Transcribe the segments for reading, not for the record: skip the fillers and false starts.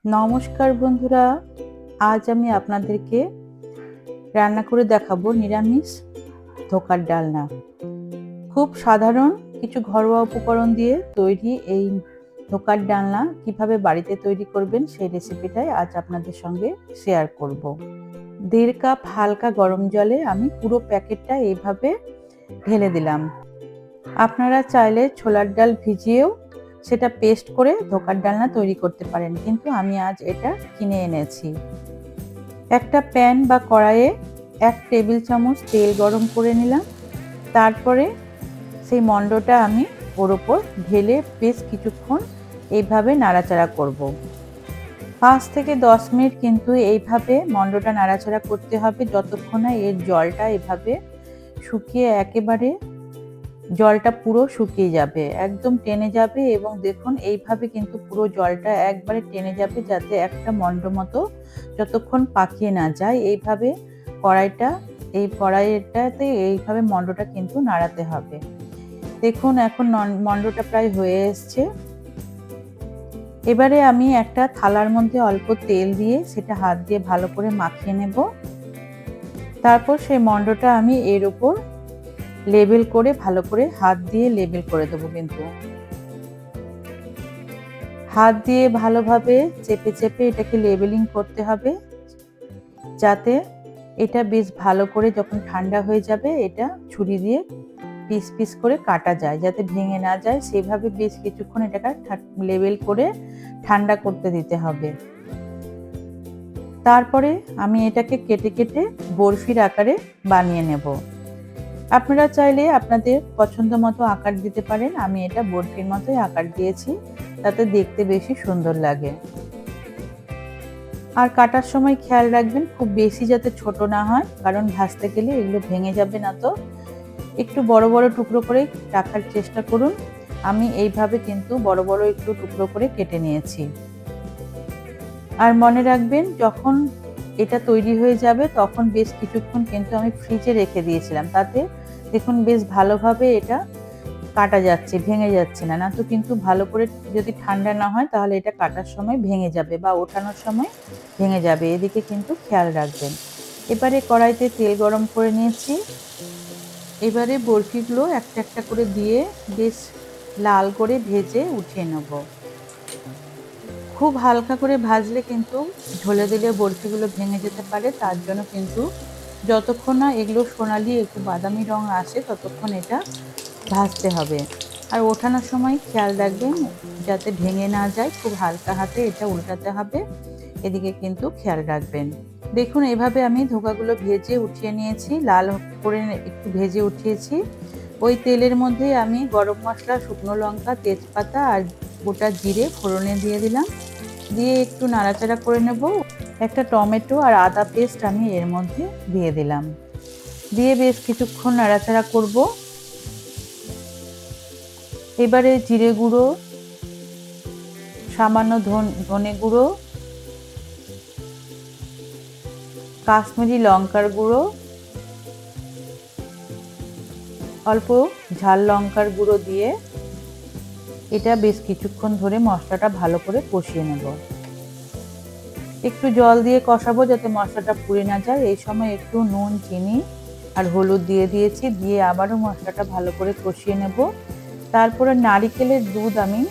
নমস্কার বন্ধুরা, আজ আমি আপনাদেরকে রান্না করে দেখাবো নিরামিষ ধোকার ডালনা। খুব সাধারণ কিছু ঘরোয়া উপকরণ দিয়ে তৈরি এই ধোকার ডালনা কিভাবে বাড়িতে তৈরি করবেন সেই রেসিপিটাই আজ আপনাদের সঙ্গে শেয়ার করব। 1.5 কাপ হালকা গরম জলে আমি পুরো প্যাকেটটা এইভাবে ঢেলে দিলাম। আপনারা চাইলে ছোলার ডাল ভিজিয়েও সেটা পেস্ট করে ধোকার ডালনা তৈরি করতে পারেন, কিন্তু আমি আজ এটা কিনে এনেছি। একটা প্যান বা কড়াইয়ে 1 টেবিল চামচ তেল গরম করে নিলাম। তারপরে সেই মণ্ডটা আমি ওর ওপর ঢেলে বেশ কিছুক্ষণ এইভাবে নাড়াচাড়া করব। 5 থেকে 10 মিনিট কিন্তু এইভাবে মণ্ডটা নাড়াচাড়া করতে হবে, যতক্ষণ না এর জলটা এভাবে শুকিয়ে একেবারে জলটা পুরো শুকিয়ে যাবে, একদম টেনে যাবে। এবং দেখুন এইভাবে কিন্তু পুরো জলটা একবারে টেনে যাবে, যাতে একটা মণ্ড মতো যতক্ষণ পাকিয়ে না যায়। এইভাবে কড়াইটাতে এইভাবে মণ্ডটা কিন্তু নাড়াতে হবে। দেখুন এখন মণ্ডটা প্রায় হয়ে এসছে। এবারে আমি একটা থালার মধ্যে অল্প তেল দিয়ে সেটা হাত দিয়ে ভালো করে মাখিয়ে নেব। তারপর সেই মণ্ডটা আমি এর উপর লেবেল করে ভালো করে হাত দিয়ে লেবেল করে দেবো। কিন্তু হাত দিয়ে ভালোভাবে চেপে চেপে এটাকে লেবেলিং করতে হবে, যাতে এটা বেশ ভালো করে যখন ঠান্ডা হয়ে যাবে এটা ছুরি দিয়ে পিস পিস করে কাটা যায়, যাতে ভেঙে না যায়। সেভাবে বেশ কিছুক্ষণ এটাকে লেবেল করে ঠান্ডা করতে দিতে হবে। তারপরে আমি এটাকে কেটে কেটে বরফির আকারে বানিয়ে নেব। আপনারা চাইলে আপনাদের পছন্দ মতো আকার দিতে পারেন। আমি এটা বরফির মতোই আকার দিয়েছি, তাতে দেখতে বেশি সুন্দর লাগে। আর কাটার সময় খেয়াল রাখবেন খুব বেশি যাতে ছোট না হয়, কারণ ভাজতে গেলে এগুলো ভেঙে যাবে না। তো একটু বড় বড় টুকরো করে রাখার চেষ্টা করুন। আমি এইভাবে কিন্তু বড় বড় একটু টুকরো করে কেটে নিয়েছি। আর মনে রাখবেন, যখন এটা তৈরি হয়ে যাবে তখন বেশ কিছুক্ষণ কিন্তু আমি ফ্রিজে রেখে দিয়েছিলাম, তাতে দেখুন বেশ ভালোভাবে এটা কাটা যাচ্ছে, ভেঙে যাচ্ছে না। না তো কিন্তু ভালো করে যদি ঠান্ডা না হয় তাহলে এটা কাটার সময় ভেঙে যাবে বা ওঠানোর সময় ভেঙে যাবে, এদিকে কিন্তু খেয়াল রাখবেন। এবারে কড়াইতে তেল গরম করে নিয়েছি। এবারে বরফিগুলো একটা একটা করে দিয়ে বেশ লাল করে ভেজে উঠিয়ে নেব। খুব হালকা করে ভাজলে কিন্তু ঢলে দিলে বরফিগুলো ভেঙে যেতে পারে, তার জন্য কিন্তু যতক্ষণ না এগুলো সোনালি একটু বাদামি রং আসে ততক্ষণ এটা ভাজতে হবে। আর ওঠানোর সময় খেয়াল রাখবেন যাতে ভেঙে না যায়, খুব হালকা হাতে এটা উল্টাতে হবে, এদিকে কিন্তু খেয়াল রাখবেন। দেখুন এভাবে আমি ধোকাগুলো ভেজে উঠিয়ে নিয়েছি, লাল করে একটু ভেজে উঠিয়েছি। ওই তেলের মধ্যে আমি গরম মশলা, শুকনো লঙ্কা, তেজপাতা আর গোটা জিরে ফোড়নে দিয়ে দিলাম। দিয়ে একটু নাড়াচাড়া করে নেব। একটা টমেটো আর আদা পেস্ট আমি এর মধ্যে দিয়ে দিলাম। দিয়ে বেশ কিছুক্ষণ নাড়াচাড়া করব। এবারে জিরে গুঁড়ো, সামান্য ধনে গুঁড়ো, কাশ্মীরি লঙ্কার গুঁড়ো, অল্প ঝাল লঙ্কার গুঁড়ো দিয়ে এটা বেশ কিছুক্ষণ ধরে মশলাটা ভালো করে কষিয়ে নেব। একটু জল দিয়ে কষাবো যাতে মশলাটা পুড়ে না যায়। এই সময় একটু নুন, চিনি আর হলুদ দিয়ে দিয়েছি, দিয়ে আবারও মশলাটা ভালো করে কষিয়ে নেব। তারপরে নারিকেলের দুধ আমি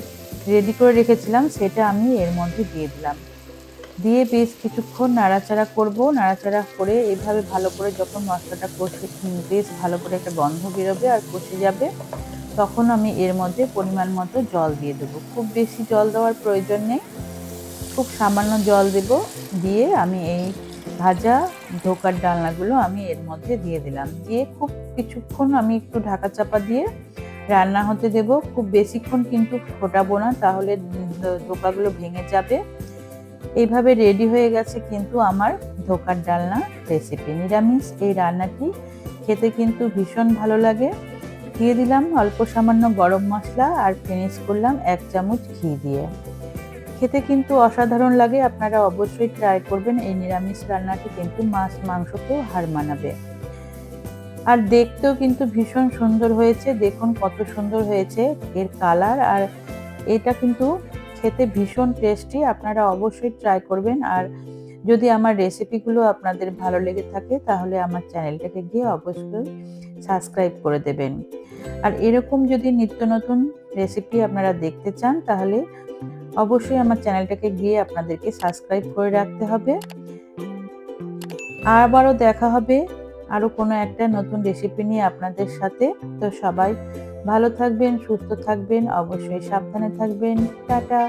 রেডি করে রেখেছিলাম, সেটা আমি এর মধ্যে দিয়ে দিলাম। দিয়ে বেশ কিছুক্ষণ নাড়াচাড়া করব। নাড়াচাড়া করে এভাবে ভালো করে যখন মশলাটা কষে বেশ ভালো করে একটা গন্ধ বেরোবে আর কষে যাবে, তখন আমি এর মধ্যে পরিমাণ মতো জল দিয়ে দেবো। খুব বেশি জল দেওয়ার প্রয়োজন নেই, খুব সামান্য জল দেব। দিয়ে আমি এই ভাজা ধোকার ডালনাগুলো আমি এর মধ্যে দিয়ে দিলাম। দিয়ে খুব কিছুক্ষণ আমি একটু ঢাকা চাপা দিয়ে রান্না হতে দেব। খুব বেশিক্ষণ কিন্তু ফোটাবো না, তাহলে ধোকাগুলো ভেঙে যাবে। এইভাবে রেডি হয়ে গেছে কিন্তু আমার ধোকার ডালনা রেসিপি। নিরামিষ এই রান্নাটি খেতে কিন্তু ভীষণ ভালো লাগে। দিয়ে দিলাম অল্প সামান্য গরম মশলা আর ফিনিশ করলাম 1 চামচ ঘি দিয়ে। খেতে কিন্তু অসাধারণ লাগে, আপনারা অবশ্যই ট্রাই করবেন। এই নিরামিষ রান্নাটি কিন্তু মাছ মাংসকেও হার মানাবে। আর দেখতেও কিন্তু ভীষণ সুন্দর হয়েছে, দেখুন কত সুন্দর হয়েছে এর কালার। আর এটা কিন্তু খেতে ভীষণ টেস্টি, আপনারা অবশ্যই ট্রাই করবেন। আর যদি আমার রেসিপিগুলো আপনাদের ভালো লেগে থাকে তাহলে আমার চ্যানেলটাকে গিয়ে অবশ্যই সাবস্ক্রাইব করে দেবেন। আর এরকম যদি নিত্য নতুন রেসিপি আপনারা দেখতে চান তাহলে অবশ্যই আমার চ্যানেলটাকে গিয়ে আপনাদেরকে সাবস্ক্রাইব করে রাখতে হবে। আবারও দেখা হবে আরও কোনো একটা নতুন রেসিপি নিয়ে আপনাদের সাথে। তো সবাই ভালো থাকবেন, সুস্থ থাকবেন, অবশ্যই সাবধানে থাকবেন। টাটা।